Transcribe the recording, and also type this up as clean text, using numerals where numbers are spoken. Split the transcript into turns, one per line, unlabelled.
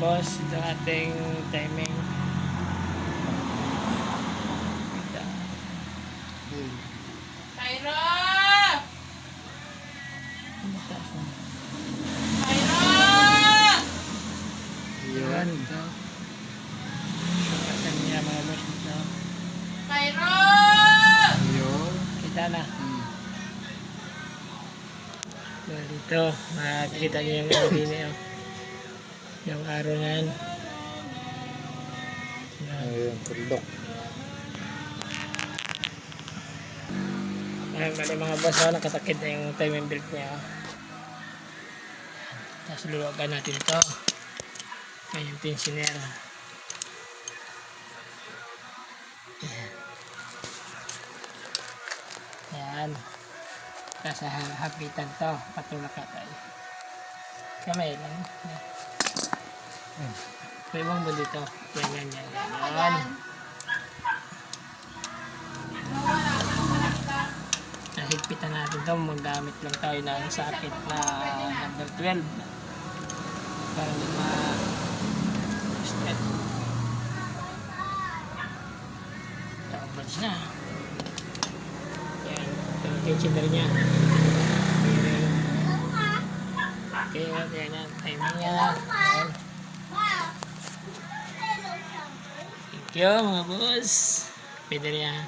boss, ito ating timing.
Cairo!
Mataas na.
Cairo!
Yun, ito. Sukatan niya mga boss ito.
Cairo!
Yun.
Kita na. So, dito, makikita niyo yung alabini. Oh. Yung araw na yan. Yan.
Ayun, tuldok.
Ayan, bali mga boss, oh, nakatakid na yung timing belt niya. Oh. Tapos luluwagan natin ito. Ayan yung tensioner. Ayan. Tapos hapitan to. Patulak ka tayo. Kamay lang. Pwede mo dito. Yan. Yan. Higpitan natin ito, magamit lang tayo ng socket na number 12 para hindi ma-step. Tapos na yan, ito yung tensioner nya. Okay, yan, timing nya. Thank you mga boss, pwede rin yan.